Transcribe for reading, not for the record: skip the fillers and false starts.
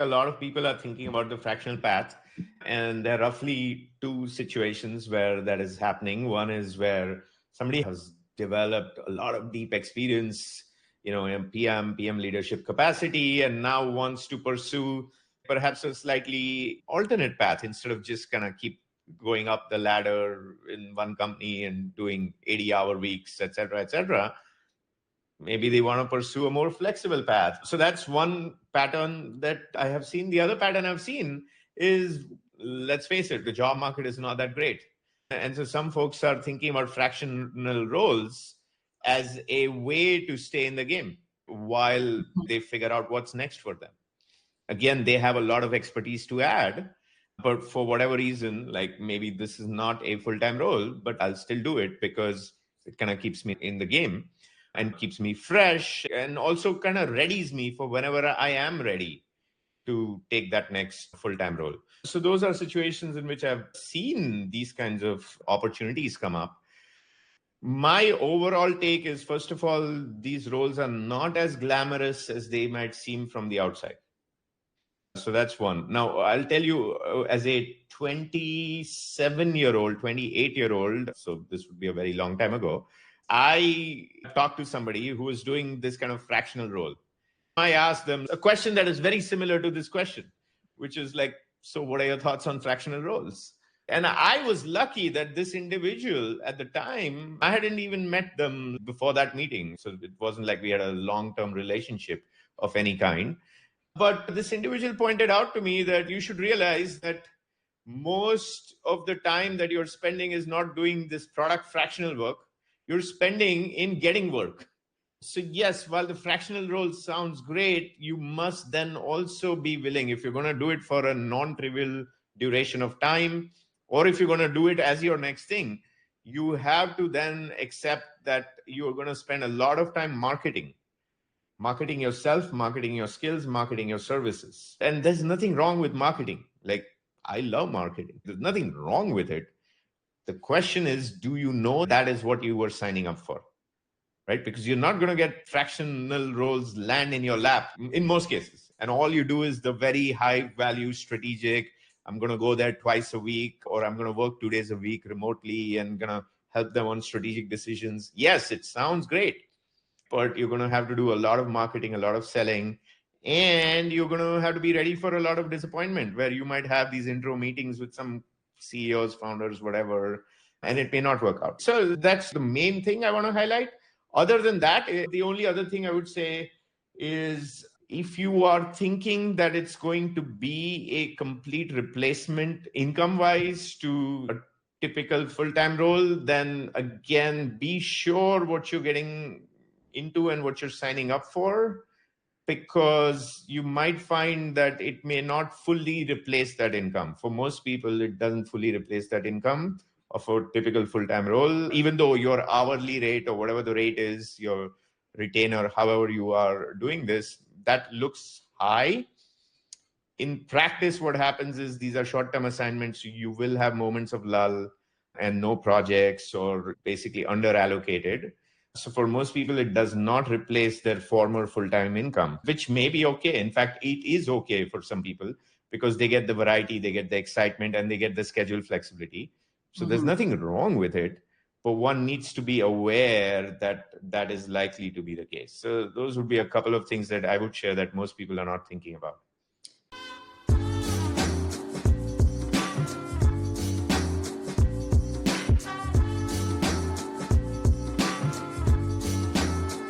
A lot of people are thinking about the fractional path, and there are roughly two situations where that is happening. One is where somebody has developed a lot of deep experience, in PM leadership capacity, and now wants to pursue perhaps a slightly alternate path instead of just kind of keep going up the ladder in one company and doing 80-hour weeks, et cetera, et cetera. Maybe they want to pursue a more flexible path. So that's one pattern that I have seen. The other pattern I've seen is, let's face it, the job market is not that great. And so some folks are thinking about fractional roles as a way to stay in the game while they figure out what's next for them. Again, they have a lot of expertise to add, but for whatever reason, like maybe this is not a full-time role, but I'll still do it because it kind of keeps me in the game and keeps me fresh, and also kind of readies me for whenever I am ready to take that next full-time role. So those are situations in which I've seen these kinds of opportunities come up. My overall take is, first of all, these roles are not as glamorous as they might seem from the outside. So that's one. Now, I'll tell you, as a 27-year-old, 28-year-old, so this would be a very long time ago, I talked to somebody who was doing this kind of fractional role. I asked them a question that is very similar to this question, which is like, so what are your thoughts on fractional roles? And I was lucky that this individual at the time, I hadn't even met them before that meeting. So it wasn't like we had a long-term relationship of any kind. But this individual pointed out to me that you should realize that most of the time that you're spending is not doing this product fractional work. You're spending in getting work. So yes, while the fractional role sounds great, you must then also be willing, if you're going to do it for a non-trivial duration of time, or if you're going to do it as your next thing, you have to then accept that you're going to spend a lot of time marketing yourself, marketing your skills, marketing your services. And there's nothing wrong with marketing. Like, I love marketing. There's nothing wrong with it. The question is, do you know that is what you were signing up for? Right? Because you're not going to get fractional roles land in your lap in most cases. And all you do is the very high value strategic, I'm going to go there twice a week, or I'm going to work 2 days a week remotely and going to help them on strategic decisions. Yes, it sounds great, but you're going to have to do a lot of marketing, a lot of selling, and you're going to have to be ready for a lot of disappointment where you might have these intro meetings with some CEOs, founders, whatever, and it may not work out. So that's the main thing I want to highlight. Other than that, the only other thing I would say is, if you are thinking that it's going to be a complete replacement income-wise to a typical full-time role, then again, be sure what you're getting into and what you're signing up for, because you might find that it may not fully replace that income. For most people, it doesn't fully replace that income of a typical full-time role, even though your hourly rate or whatever the rate is, your retainer, however you are doing this, that looks high. In practice, what happens is these are short-term assignments. You will have moments of lull and no projects, or basically under-allocated. So for most people, it does not replace their former full-time income, which may be okay. In fact, it is okay for some people because they get the variety, they get the excitement, and they get the schedule flexibility. So there's nothing wrong with it, but one needs to be aware that that is likely to be the case. So those would be a couple of things that I would share that most people are not thinking about.